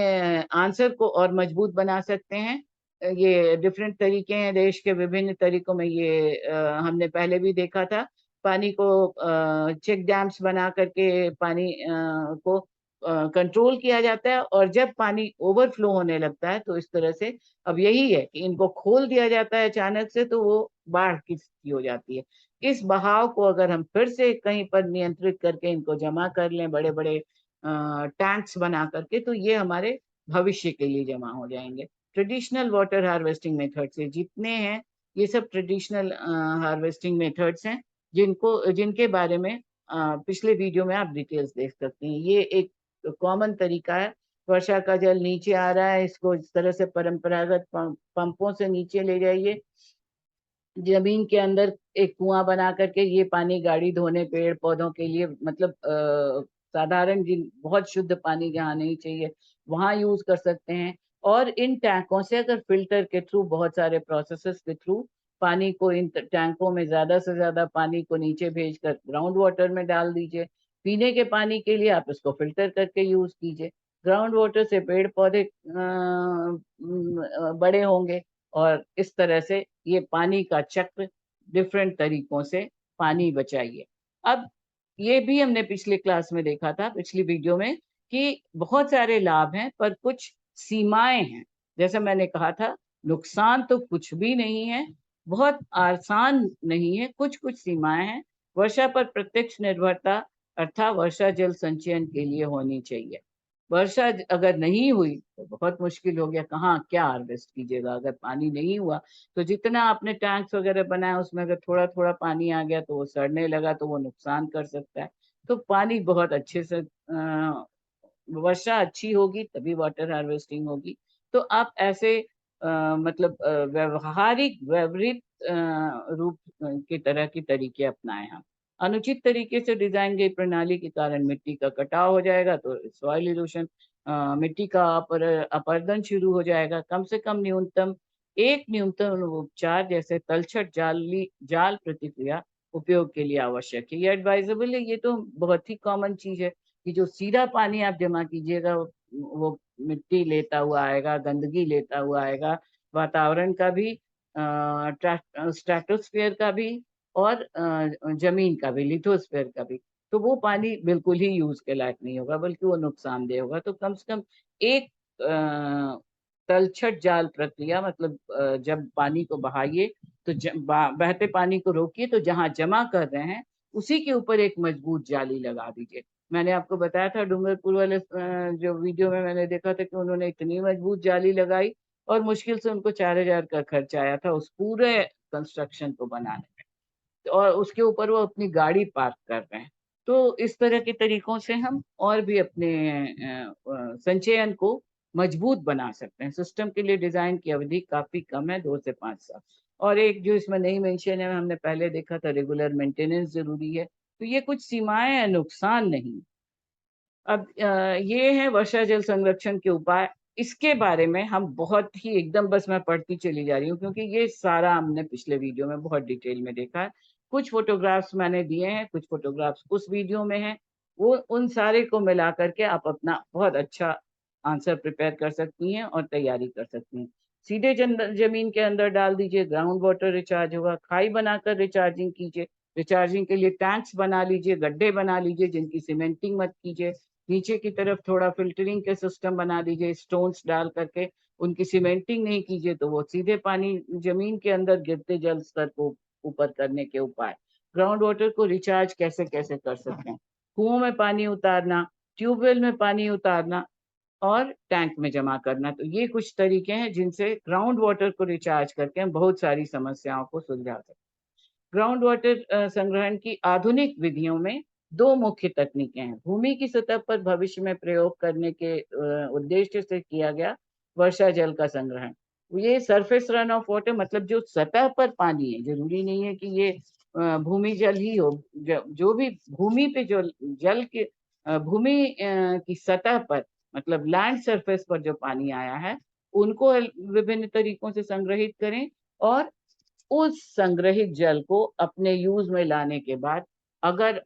आंसर को और मजबूत बना सकते हैं। ये डिफरेंट तरीके हैं, देश के विभिन्न तरीकों में ये हमने पहले भी देखा था। पानी को चेक डैम्स बना करके पानी को कंट्रोल किया जाता है, और जब पानी ओवरफ्लो होने लगता है तो इस तरह से अब यही है कि इनको खोल दिया जाता है अचानक से, तो वो बाढ़ की स्थिति हो जाती है। इस बहाव को अगर हम फिर से कहीं पर नियंत्रित करके इनको जमा कर लें बड़े बड़े टैंक्स बना करके, तो ये हमारे भविष्य के लिए जमा हो जाएंगे। ट्रेडिशनल वाटर हार्वेस्टिंग मेथड से जितने हैं, ये सब ट्रेडिशनल हार्वेस्टिंग मेथड्स हैं, जिनके बारे में पिछले वीडियो में आप डिटेल्स देख सकते हैं। ये एक कॉमन तरीका है। वर्षा का जल नीचे आ रहा है, इसको इस तरह से परंपरागत पंपों से नीचे ले जाइए, जमीन के अंदर एक कुआं बना करके ये पानी गाड़ी धोने, पेड़ पौधों के लिए, मतलब साधारण जिन बहुत शुद्ध पानी जहाँ नहीं चाहिए वहां यूज कर सकते हैं। और इन टैंकों से अगर फिल्टर के थ्रू, बहुत सारे प्रोसेसेस के थ्रू पानी को, इन टैंकों में ज्यादा से ज्यादा पानी को नीचे भेजकर ग्राउंड वाटर में डाल दीजिए। पीने के पानी के लिए आप इसको फिल्टर करके यूज कीजिए। ग्राउंड वाटर से पेड़ पौधे बड़े होंगे, और इस तरह से ये पानी का चक्र डिफरेंट तरीकों से पानी बचाइए। अब ये भी हमने पिछली क्लास में देखा था, पिछली वीडियो में, कि बहुत सारे लाभ हैं पर कुछ सीमाएं हैं। जैसे मैंने कहा था, नुकसान तो कुछ भी नहीं है, बहुत आसान नहीं है, कुछ कुछ सीमाएं हैं। वर्षा पर प्रत्यक्ष निर्भरता अर्थात वर्षा जल संचयन के लिए होनी चाहिए। वर्षा अगर नहीं हुई तो बहुत मुश्किल हो गया, कहाँ क्या हार्वेस्ट कीजिएगा। अगर पानी नहीं हुआ तो जितना आपने टैंक्स वगैरह बनाया उसमें अगर थोड़ा थोड़ा पानी आ गया तो वो सड़ने लगा, तो वो नुकसान कर सकता है। तो पानी बहुत अच्छे से वर्षा अच्छी होगी तभी वाटर हार्वेस्टिंग होगी। तो आप ऐसे मतलब व्यवहारिक व्यवहारिक रूप की तरह की तरीके अपनाएं हम। अनुचित तरीके से डिजाइन गई प्रणाली के कारण मिट्टी का कटाव हो जाएगा, तो सॉइल इरोशन, मिट्टी का अपरदन शुरू हो जाएगा। कम से कम न्यूनतम उपचार जैसे तलछट जाल प्रतिक्रिया उपयोग के लिए आवश्यक है। ये एडवाइजेबल है। ये तो बहुत ही कॉमन चीज है कि जो सीधा पानी आप जमा कीजिएगा वो मिट्टी लेता हुआ आएगा, गंदगी लेता हुआ आएगा, वातावरण का भी, स्ट्रेटोस्फेयर का भी, और जमीन का भी, लिथोस्फेयर का भी। तो वो पानी बिल्कुल ही यूज के लायक नहीं होगा, बल्कि वो नुकसानदेह होगा। तो कम से कम एक तलछट जाल प्रक्रिया, मतलब जब पानी को बहाइए तो बहते पानी को रोकिए, तो जहां जमा कर रहे हैं उसी के ऊपर एक मजबूत जाली लगा दीजिए। मैंने आपको बताया था डूंगरपुर वाले जो वीडियो में मैंने देखा था कि उन्होंने इतनी मजबूत जाली लगाई और मुश्किल से उनको 4,000 का खर्च आया था उस पूरे कंस्ट्रक्शन को बनाने में। और उसके ऊपर वो अपनी गाड़ी पार्क कर रहे हैं। तो इस तरह के तरीकों से हम और भी अपने संचयन को मजबूत बना सकते हैं। सिस्टम के लिए डिजाइन की अवधि काफी कम है, 2 से 5 साल। और एक जो इसमें नहीं मेंशन है, हमने पहले देखा था, रेगुलर मेंटेनेंस जरूरी है। तो ये कुछ सीमाएं हैं, नुकसान नहीं। अब ये है वर्षा जल संरक्षण के उपाय। इसके बारे में हम बहुत ही एकदम, बस मैं पढ़ती चली जा रही हूँ क्योंकि ये सारा हमने पिछले वीडियो में बहुत डिटेल में देखा है। कुछ फोटोग्राफ्स मैंने दिए हैं, कुछ फोटोग्राफ्स उस वीडियो में हैं। वो उन सारे को मिला करके आप अपना बहुत अच्छा आंसर प्रिपेयर कर सकती हैं और तैयारी कर सकती हैं। सीधे जमीन के अंदर डाल दीजिए, ग्राउंड वाटर रिचार्ज होगा। खाई बनाकर रिचार्जिंग कीजिए। रिचार्जिंग के लिए टैंक्स बना लीजिए, गड्ढे बना लीजिए जिनकी सीमेंटिंग मत कीजिए। नीचे की तरफ थोड़ा फिल्टरिंग के सिस्टम बना दीजिए, स्टोन्स डाल करके। उनकी सीमेंटिंग नहीं कीजिए तो वो सीधे पानी जमीन के अंदर गिरते जल स्तर को ऊपर करने के उपाय। ग्राउंड वाटर को रिचार्ज कैसे कैसे कर सकते हैं? कुओं में पानी उतारना, ट्यूबवेल में पानी उतारना, और टैंक में जमा करना। तो ये कुछ तरीके हैं जिनसे ग्राउंड वाटर को रिचार्ज करके हम बहुत सारी समस्याओं को सुलझा सकते हैं। ग्राउंड वाटर संग्रहण की आधुनिक विधियों में दो मुख्य तकनीकें हैं। भूमि की सतह पर भविष्य में प्रयोग करने के उद्देश्य से किया गया वर्षा जल का संग्रहण। ये सरफेस रन ऑफ वाटर, मतलब जो सतह पर पानी है, जरूरी नहीं है कि ये भूमि जल ही हो। जो भी भूमि पे जो जल के भूमि की सतह पर, मतलब लैंड सरफेस पर जो पानी आया है, उनको विभिन्न तरीकों से संग्रहित करें, और उस संग्रहित जल को अपने यूज में लाने के बाद, अगर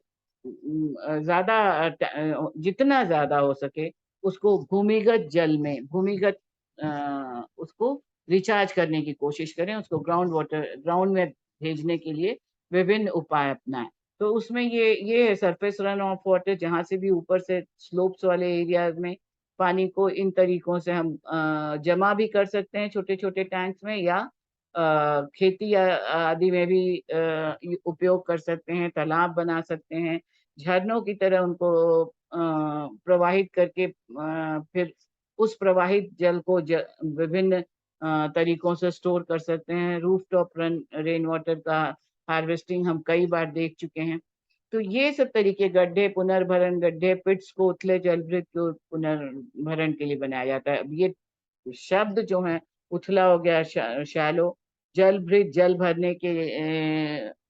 जितना ज्यादा हो सके उसको भूमिगत जल में, भूमिगत उसको रिचार्ज करने की कोशिश करें। उसको ग्राउंड में भेजने के लिए विभिन्न उपाय अपनाएं। तो उसमें ये है सरफेस रन ऑफ वाटर, जहाँ से भी ऊपर से स्लोप्स वाले एरिया में पानी को इन तरीकों से हम जमा भी कर सकते हैं छोटे छोटे टैंक्स में, या खेती आदि में भी उपयोग कर सकते हैं, तालाब बना सकते हैं, झरनों की तरह उनको प्रवाहित करके फिर उस प्रवाहित जल को विभिन्न तरीकों से स्टोर कर सकते हैं। रूफटॉप रेन वाटर का हार्वेस्टिंग हम कई बार देख चुके हैं। तो ये सब तरीके, गड्ढे, पुनर्भरण गड्ढे, पिट्स को उथले जलभृत को पुनर्भरण के लिए बनाया जाता है। अब ये शब्द जो है, उथला हो गया, शैलो, जलभृत जल भरने के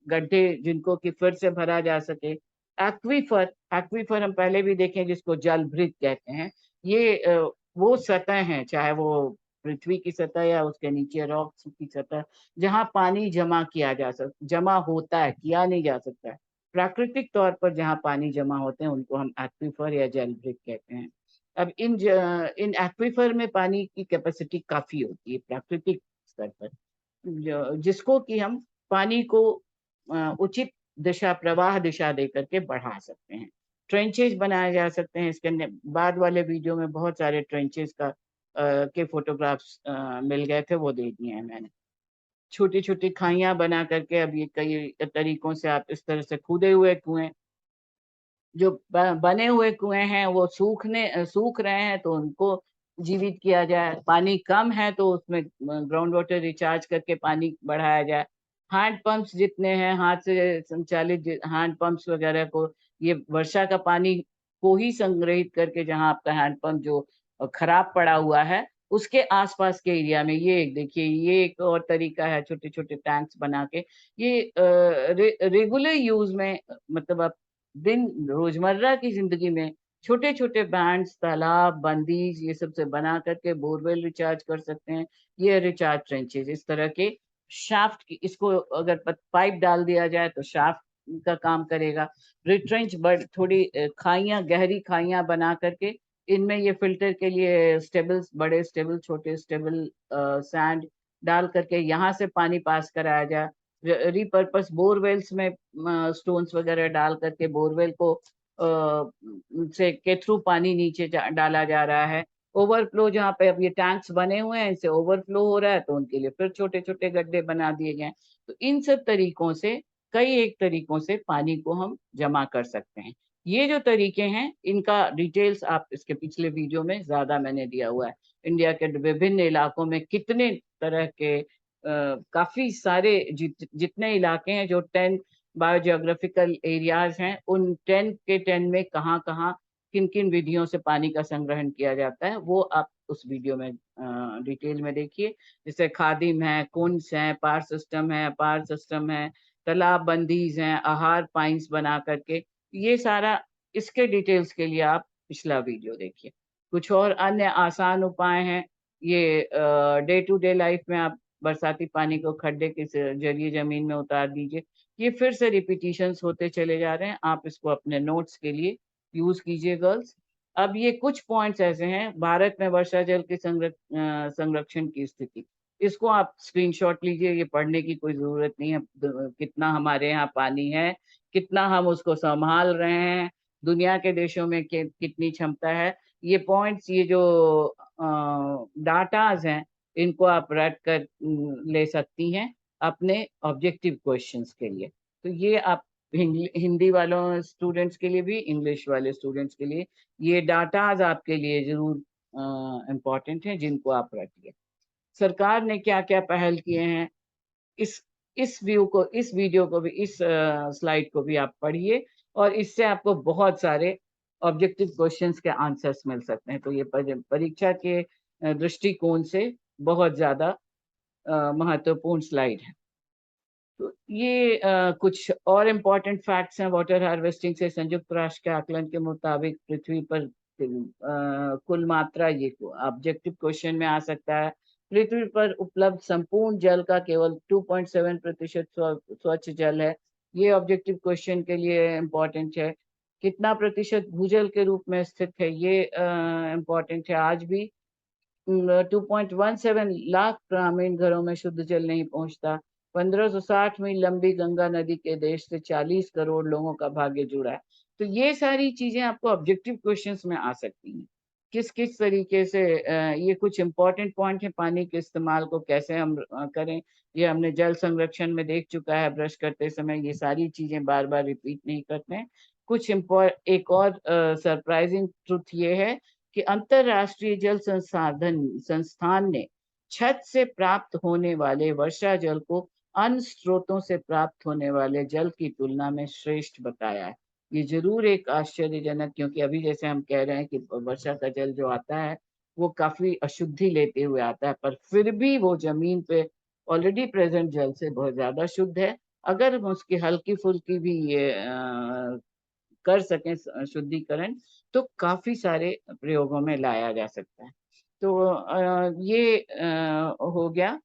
गड्ढे जिनको कि फिर से भरा जा सके। एक्वीफर, एक्वीफर हम पहले भी देखें जिसको जलभृत कहते हैं। ये वो सतह है, चाहे वो पृथ्वी की सतह या उसके नीचे रॉक्स की सतह, जहाँ पानी जमा किया जा सकता, जमा होता है, किया नहीं जा सकता है। प्राकृतिक तौर पर जहाँ पानी जमा होते हैं उनको हम एक्वीफर या जलभृत कहते हैं। अब इन एक्वीफर में पानी की कैपेसिटी काफी होती है प्राकृतिक स्तर पर, जिसको कि हम पानी को उचित दिशा, प्रवाह दिशा दे करके बढ़ा सकते हैं। ट्रेंचेज बनाए जा सकते हैं। इसके बाद वाले वीडियो में बहुत सारे ट्रेंचेज के फोटोग्राफ्स मिल गए थे, वो दे दिए हैं मैंने। छोटी छोटी खाइयां बना करके, अब ये कई तरीकों से आप इस तरह से खुदे हुए कुएं, जो बने हुए कुएं हैं वो सूख रहे हैं तो उनको जीवित किया जाए। पानी कम है तो उसमें ग्राउंड वाटर रिचार्ज करके पानी बढ़ाया जाए। हैंड पंप्स जितने हैं, हाथ से संचालित हैंड पंप्स वगैरह को, ये वर्षा का पानी को ही संग्रहित करके, जहां आपका हैंड पंप जो खराब पड़ा हुआ है उसके आसपास के एरिया में, ये एक देखिए, ये एक और तरीका है, छोटे छोटे टैंक्स बना के। ये रेगुलर यूज में, मतलब आप दिन रोजमर्रा की जिंदगी में छोटे छोटे बैंड्स, तालाब, बंदीज, ये सब से बना करके बोरवेल रिचार्ज कर सकते हैं। ये रिचार्ज ट्रेंचेज, इस तरह के शाफ्ट की, इसको अगर पाइप डाल दिया जाए तो शाफ्ट का काम करेगा। रिट्रेंच, बड़ थोड़ी खाइयां, गहरी खाइयां बना करके इनमें ये फिल्टर के लिए स्टेबल्स, बड़े स्टेबल, छोटे स्टेबल सैंड डाल करके यहाँ से पानी पास कराया जाए। रिपर्पस बोरवेल्स में स्टोन्स वगैरह डाल करके बोरवेल को से के थ्रू पानी नीचे डाला जा रहा है। ओवरफ्लो, जहाँ पे अब ये टैंक्स बने हुए हैं, इनसे ओवरफ्लो हो रहा है तो उनके लिए फिर छोटे छोटे गड्ढे बना दिए गए हैं। तो इन सब तरीकों से, कई एक तरीकों से पानी को हम जमा कर सकते हैं। ये जो तरीके हैं इनका डिटेल्स आप इसके पिछले वीडियो में ज्यादा मैंने दिया हुआ है। इंडिया के विभिन्न इलाकों में कितने तरह के काफी सारे जितने इलाके हैं, जो 10 बायोजियोग्राफिकल एरियाज हैं, उन 10 के 10 में कहाँ कहाँ किन किन विधियों से पानी का संग्रहण किया जाता है, वो आप उस वीडियो में डिटेल में देखिए। जैसे खादिम है, कुंस है, पार सिस्टम है, अपार सिस्टम है, तालाब बंदीज हैं, आहार पाइंस बना करके, ये सारा, इसके डिटेल्स के लिए आप पिछला वीडियो देखिए। कुछ और अन्य आसान उपाय हैं। ये डे टू डे लाइफ में आप बरसाती पानी को खड्डे के जरिए जमीन में उतार दीजिए। ये फिर से रिपीटिशंस होते चले जा रहे हैं, आप इसको अपने नोट्स के लिए यूज कीजिए गर्ल्स। अब ये कुछ पॉइंट्स ऐसे हैं, भारत में वर्षा जल के संरक्षण की स्थिति, इसको आप स्क्रीनशॉट लीजिए। ये पढ़ने की कोई जरूरत नहीं है। कितना हमारे यहाँ पानी है, कितना हम उसको संभाल रहे हैं, दुनिया के देशों में कितनी क्षमता है, ये पॉइंट्स, ये जो डाटाज हैं, इनको आप रट कर ले सकती हैं अपने ऑब्जेक्टिव क्वेश्चंस के लिए। तो ये आप हिंदी वालों स्टूडेंट्स के लिए भी, इंग्लिश वाले स्टूडेंट्स के लिए, ये डाटाज आपके लिए जरूर इम्पोर्टेंट हैं, जिनको आप रखिए। सरकार ने क्या क्या पहल किए हैं, इस इस वीडियो को भी, इस स्लाइड को भी आप पढ़िए, और इससे आपको बहुत सारे ऑब्जेक्टिव क्वेश्चंस के आंसर्स मिल सकते हैं। तो ये परीक्षा के दृष्टिकोण से बहुत ज्यादा महत्वपूर्ण स्लाइड है। तो ये कुछ और इम्पोर्टेंट फैक्ट्स हैं वाटर हार्वेस्टिंग से। संयुक्त राष्ट्र के आकलन के मुताबिक पृथ्वी पर कुल मात्रा, ये ऑब्जेक्टिव क्वेश्चन में आ सकता है, पृथ्वी पर उपलब्ध संपूर्ण जल का केवल 2.7% स्वच्छ जल है। ये ऑब्जेक्टिव क्वेश्चन के लिए इम्पोर्टेंट है। कितना प्रतिशत भूजल के रूप में स्थित है, ये इम्पोर्टेंट है। आज भी 2.17 लाख ग्रामीण घरों में शुद्ध जल नहीं पहुंचता। 1560 मील लंबी गंगा नदी के देश से 40 करोड़ लोगों का भाग्य जुड़ा है। तो ये सारी चीजें आपको ऑब्जेक्टिव क्वेश्चंस में आ सकती हैं। किस किस तरीके से ये कुछ इंपॉर्टेंट पॉइंट है, पानी के इस्तेमाल को कैसे हम करें, ये हमने जल संरक्षण में देख चुका है ब्रश करते समय, ये सारी चीजें बार बार रिपीट नहीं करते हैं। कुछ एक और सरप्राइजिंग ट्रुथ ये है कि अंतरराष्ट्रीय जल संसाधन संस्थान ने छत से प्राप्त होने वाले वर्षा जल को अन्य स्रोतों से प्राप्त होने वाले जल की तुलना में श्रेष्ठ बताया है। ये जरूर एक आश्चर्यजनक, क्योंकि अभी जैसे हम कह रहे हैं कि वर्षा का जल जो आता है वो काफी अशुद्धि लेते हुए आता है, पर फिर भी वो जमीन पे ऑलरेडी प्रेजेंट जल से बहुत ज्यादा शुद्ध है। अगर हम उसकी हल्की फुल्की भी ये कर सकें शुद्धिकरण, तो काफी सारे प्रयोगों में लाया जा सकता है। तो ये हो गया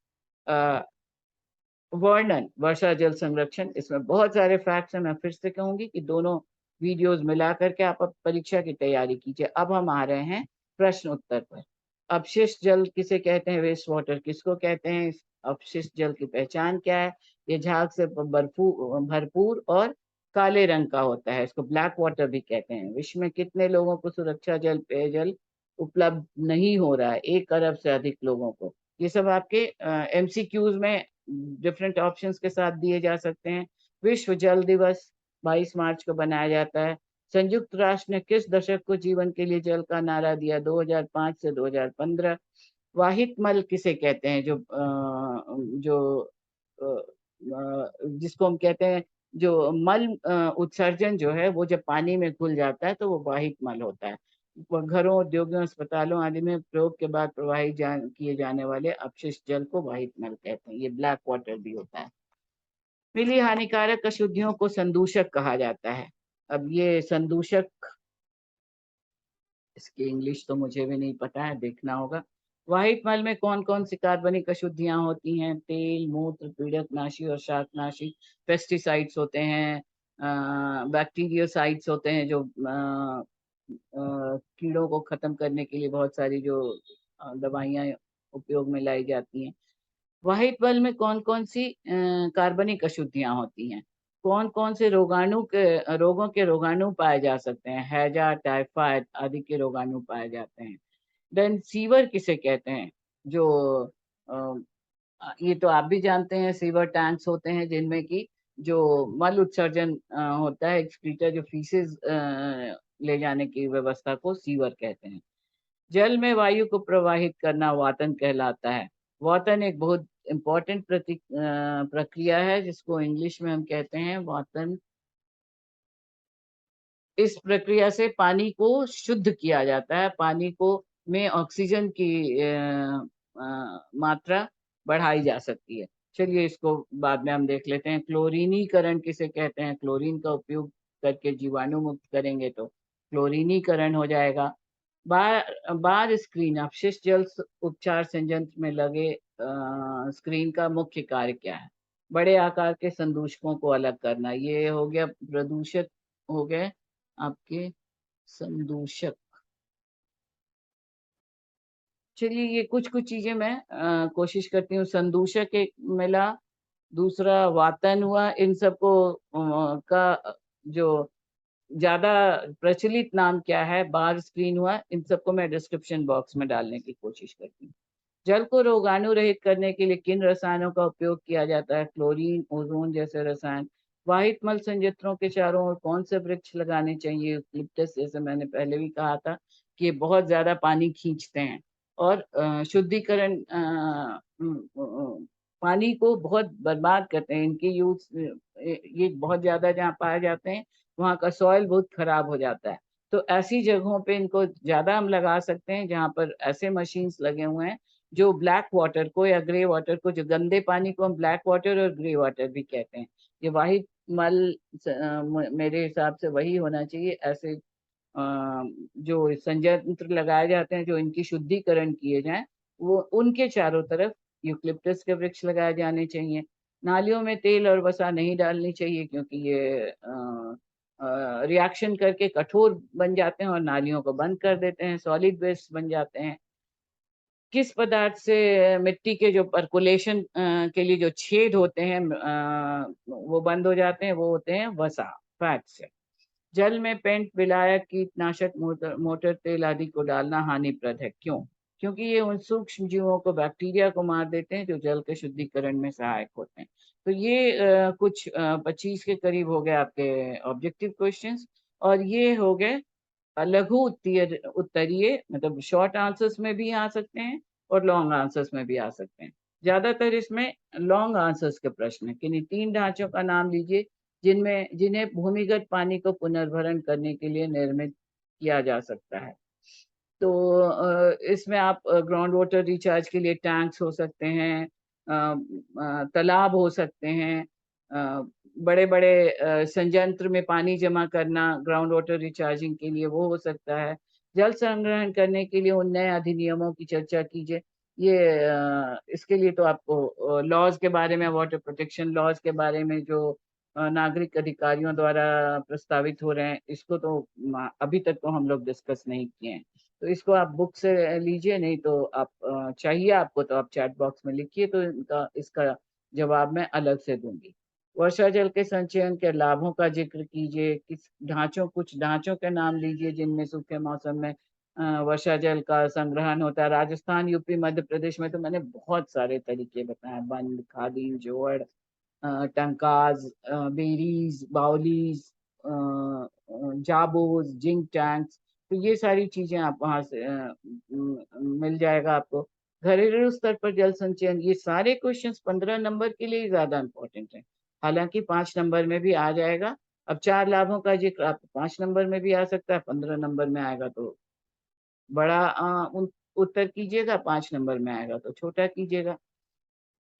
वर्णन वर्षा जल संरक्षण। इसमें बहुत सारे फैक्ट्स हैं, मैं फिर से कहूंगी कि दोनों वीडियोस मिला करके आप अब परीक्षा की तैयारी कीजिए। अब हम आ रहे हैं प्रश्न उत्तर पर। अपशिष्ट जल किसे कहते हैं, वेस्ट वाटर किसको कहते हैं, इस अपशिष्ट जल की पहचान क्या है। ये झाग से भरपूर और काले रंग का होता है, इसको ब्लैक वाटर भी कहते हैं। विश्व में कितने लोगों को सुरक्षा जल पेयजल उपलब्ध नहीं हो रहा है, 1 अरब से अधिक लोगों को। ये सब आपके एमसीक्यूज में डिफरेंट ऑप्शंस के साथ दिए जा सकते हैं। विश्व जल दिवस 22 मार्च को बनाया जाता है। संयुक्त राष्ट्र ने किस दशक को जीवन के लिए जल का नारा दिया, 2005 से 2015। वाहित मल किसे कहते हैं, जिसको हम कहते हैं, जो मल उत्सर्जन जो है वो जब पानी में घुल जाता है तो वो वाहित मल होता है। वो घरों, उद्योगों, अस्पतालों आदि में प्रयोग के बाद प्रवाहित किए जाने वाले अपशिष्ट जल को वाहित मल कहते हैं। ये ब्लैक वाटर भी होता है। मिली हानिकारक अशुद्धियों को संदूषक कहा जाता है। अब ये संदूषक, इसकी इंग्लिश तो मुझे भी नहीं पता है, देखना होगा। वाहित मल में कौन कौन सी कार्बनिक अशुद्धियां होती हैं, तेल, मूत्र, पीड़कनाशी और शाकनाशी। पेस्टिसाइड्स होते हैं, बैक्टीरियोसाइड्स होते हैं, जो कीड़ों को खत्म करने के लिए बहुत सारी जो दवाइयां उपयोग में लाई जाती हैं। वाहित मल में कौन कौन सी कार्बनिक अशुद्धियां होती हैं, कौन कौन से रोगों के रोगाणु पाए जा सकते हैं, हैजा, टाइफाइड आदि के रोगाणु पाए जाते हैं। देन सीवर किसे कहते हैं, जो ये तो आप भी जानते हैं, सीवर टैंक्स होते हैं जिनमें कि जो मल उत्सर्जन होता है, एक्सक्रीटर, जो फीसेस ले जाने की व्यवस्था को सीवर कहते हैं। जल में वायु को प्रवाहित करना वातन कहलाता है। वातन एक बहुत इंपॉर्टेंट प्रक्रिया है, जिसको इंग्लिश में हम कहते हैं वातन। इस प्रक्रिया से पानी को शुद्ध किया जाता है, पानी को में ऑक्सीजन की मात्रा बढ़ाई जा सकती है। चलिए इसको बाद में हम देख लेते हैं। क्लोरीनीकरण किसे कहते हैं, क्लोरीन का उपयोग करके जीवाणु मुक्त करेंगे तो क्लोरीनीकरण हो जाएगा। बार स्क्रीन, अपशिष्ट जल उपचार संयंत्र में लगे स्क्रीन का मुख्य कार्य क्या है। बड़े आकार के संदूषकों को अलग करना, ये हो गया प्रदूषक, हो गए आपके संदूषक। चलिए ये कुछ कुछ चीजें मैं कोशिश करती हूँ। संदूषक एक मिला, दूसरा वातन हुआ। इन सबको का जो ज्यादा प्रचलित नाम क्या है, बार स्क्रीन हुआ। इन सबको मैं डिस्क्रिप्शन बॉक्स में डालने की कोशिश करती हूँ। जल को रोगाणु रहित करने के लिए किन रसायनों का उपयोग किया जाता है, क्लोरीन, ओजोन जैसे रसायन। वाहित मल संयंत्रों के चारों ओर कौन से वृक्ष लगाने चाहिए, यूकलिप्टस, जैसे मैंने पहले भी कहा था कि ये बहुत ज्यादा पानी खींचते हैं। और शुद्धिकरण पानी को बहुत बर्बाद करते हैं, इनके यूज ये बहुत ज्यादा जहाँ पाए जाते हैं वहाँ का सॉइल बहुत खराब हो जाता है। तो ऐसी जगहों पे इनको ज्यादा हम लगा सकते हैं जहाँ पर ऐसे मशीन्स लगे हुए हैं जो ब्लैक वाटर को या ग्रे वाटर को, जो गंदे पानी को हम ब्लैक वाटर और ग्रे वाटर भी कहते हैं। ये वाहित मल मेरे हिसाब से वही होना चाहिए। ऐसे जो संयंत्र लगाए जाते हैं जो इनकी शुद्धिकरण किए जाएं, वो उनके चारों तरफ यूकलिप्टस के वृक्ष लगाए जाने चाहिए। नालियों में तेल और वसा नहीं डालनी चाहिए, क्योंकि ये रिएक्शन करके कठोर बन जाते हैं और नालियों को बंद कर देते हैं, सॉलिड वेस्ट बन जाते हैं। किस पदार्थ से मिट्टी के जो परकोलेशन के लिए जो छेद होते हैं वो बंद हो जाते हैं, वो होते हैं वसा, फैट से। जल में पेंट, विलायक, कीटनाशक, मोटर तेल आदि को डालना हानिप्रद है, क्यों? क्योंकि ये उन सूक्ष्म जीवों को, बैक्टीरिया को मार देते हैं जो जल के शुद्धिकरण में सहायक होते हैं। तो ये कुछ 25 के करीब हो गए आपके ऑब्जेक्टिव क्वेश्चंस, और ये हो गए लघु उत्तरीय, मतलब शॉर्ट आंसर्स में भी आ सकते हैं और लॉन्ग आंसर्स में भी आ सकते हैं। ज्यादातर इसमें लॉन्ग आंसर्स के प्रश्न है। किन्हीं 3 ढांचों का नाम लीजिए जिन्हें भूमिगत पानी को पुनर्भरण करने के लिए निर्मित किया जा सकता है। तो इसमें आप ग्राउंड वाटर रिचार्ज के लिए टैंक्स हो सकते हैं, तालाब हो सकते हैं, बड़े बड़े संयंत्र में पानी जमा करना ग्राउंड वाटर रिचार्जिंग के लिए वो हो सकता है। जल संग्रहण करने के लिए उन नए अधिनियमों की चर्चा कीजिए। ये इसके लिए तो आपको लॉज के बारे में, वाटर प्रोटेक्शन लॉज के बारे में जो नागरिक अधिकारियों द्वारा प्रस्तावित हो रहे हैं, इसको तो अभी तक तो हम लोग डिस्कस नहीं किए हैं। तो इसको आप बुक से लीजिए, नहीं तो आप चाहिए आपको तो आप चैट बॉक्स में लिखिए, तो इसका जवाब मैं अलग से दूंगी। वर्षा जल के संचयन के लाभों का जिक्र कीजिए। कुछ ढांचों के नाम लीजिए जिनमें सूखे मौसम में वर्षा जल का संग्रहण होता है। राजस्थान, यूपी, मध्य प्रदेश में तो मैंने बहुत सारे तरीके बताए, बंद, खादी, जोड़, टंकाज, बेरीज, बाउलीज, जाबोज, जिंक टैंक्स। तो ये सारी चीजें आप वहां से मिल जाएगा आपको। घरेलू स्तर पर जल संचयन, ये सारे क्वेश्चंस 15 नंबर के लिए ज्यादा इंपॉर्टेंट है, हालांकि 5 नंबर में भी आ जाएगा। अब 4 लाभों का जिक्र आपको 5 नंबर में भी आ सकता है, 15 नंबर में आएगा तो बड़ा उत्तर कीजिएगा, 5 नंबर में आएगा तो छोटा कीजिएगा।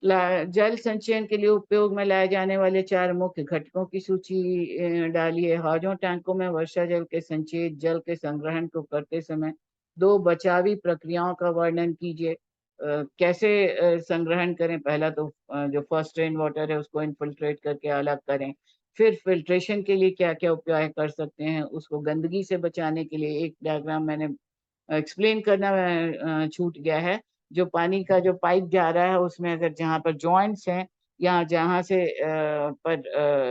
जल संचयन के लिए उपयोग में लाए जाने वाले 4 मुख्य घटकों की सूची डालिए। हौजों, टैंकों में वर्षा जल के संचित जल के संग्रहण को करते समय 2 बचावी प्रक्रियाओं का वर्णन कीजिए। कैसे संग्रहण करें? पहला तो जो फर्स्ट रेन वाटर है उसको इनफिल्ट्रेट करके अलग करें। फिर फिल्ट्रेशन के लिए क्या क्या उपाय कर सकते हैं, उसको गंदगी से बचाने के लिए एक डायग्राम मैंने एक्सप्लेन करना छूट गया है। जो पानी का जो पाइप जा रहा है उसमें अगर जहाँ पर जॉइंट्स हैं या जहाँ से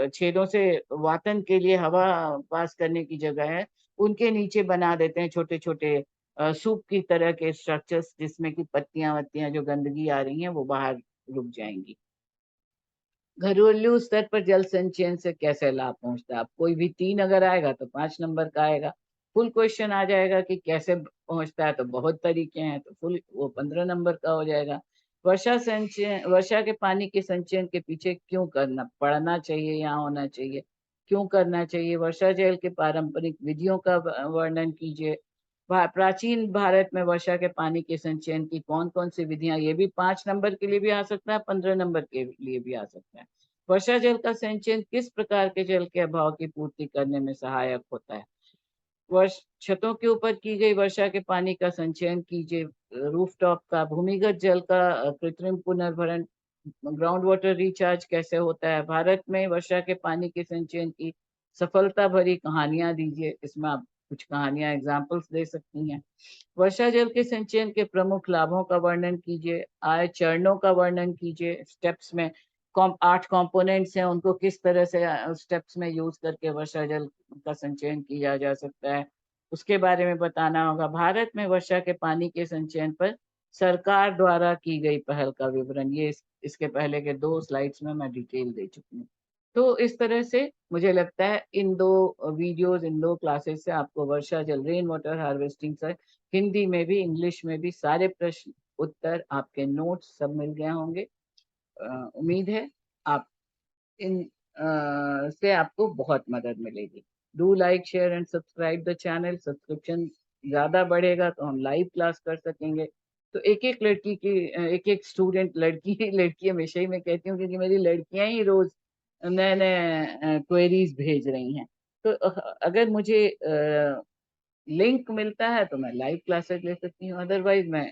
छेदों से वातन के लिए हवा पास करने की जगह है, उनके नीचे बना देते हैं छोटे छोटे सूप की तरह के स्ट्रक्चर्स, जिसमें कि पत्तियां वत्तियां जो गंदगी आ रही हैं वो बाहर रुक जाएंगी। घरेलू स्तर पर जल संचयन से कैसे लाभ पहुंचता है? आप कोई भी 3 अगर आएगा तो 5 नंबर का आएगा। फुल क्वेश्चन आ जाएगा कि कैसे पहुंचता है, तो बहुत तरीके हैं, तो फुल वो 15 नंबर का हो जाएगा। वर्षा के पानी के संचयन के पीछे क्यों करना पड़ना चाहिए, यहाँ होना चाहिए, क्यों करना चाहिए? वर्षा जल के पारंपरिक विधियों का वर्णन कीजिए। प्राचीन भारत में वर्षा के पानी के संचयन की कौन कौन सी विधियां, ये भी 5 नंबर के लिए भी आ सकता है, 15 नंबर के लिए भी आ सकता है। वर्षा जल का संचयन किस प्रकार के जल के अभाव की पूर्ति करने में सहायक होता है? वर्ष छतों के ऊपर की गई वर्षा के पानी का संचयन कीजिए। रूफटॉप का भूमिगत जल का कृत्रिम पुनर्भरण, ग्राउंड वाटर रिचार्ज कैसे होता है? भारत में वर्षा के पानी के संचयन की सफलता भरी कहानियां दीजिए। इसमें आप कुछ कहानियां एग्जाम्पल्स दे सकती हैं। वर्षा जल के संचयन के प्रमुख लाभों का वर्णन कीजिए। आय चरणों का वर्णन कीजिए। स्टेप्स में 8 कंपोनेंट्स हैं, उनको किस तरह से स्टेप्स में यूज करके वर्षा जल का संचयन किया जा सकता है, उसके बारे में बताना होगा। भारत में वर्षा के पानी के संचयन पर सरकार द्वारा की गई पहल का विवरण, ये इसके पहले के 2 स्लाइड्स में मैं डिटेल दे चुकी हूँ। तो इस तरह से मुझे लगता है इन 2 वीडियोस, इन 2 क्लासेस से आपको वर्षा जल, रेन वाटर हार्वेस्टिंग से हिंदी में भी इंग्लिश में भी सारे प्रश्न उत्तर, आपके नोट्स सब मिल गए होंगे। उम्मीद है आप इन से आपको बहुत मदद मिलेगी। Do like, share and subscribe the channel. Subscription ज्यादा बढ़ेगा तो हम लाइव क्लास कर सकेंगे। तो एक एक लड़की की, एक एक स्टूडेंट, लड़की हमेशा ही मैं कहती हूँ, क्योंकि मेरी लड़कियां ही रोज नए नए क्वेरीज भेज रही हैं। तो अगर मुझे लिंक मिलता है तो मैं लाइव क्लासेस ले सकती हूँ, अदरवाइज मैं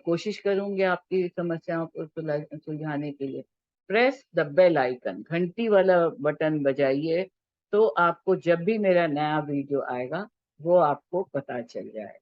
कोशिश करूंगी आपकी समस्याओं को सुलझाने के लिए। प्रेस द बेल आइकन, घंटी वाला बटन बजाइए, तो आपको जब भी मेरा नया वीडियो आएगा वो आपको पता चल जाएगा।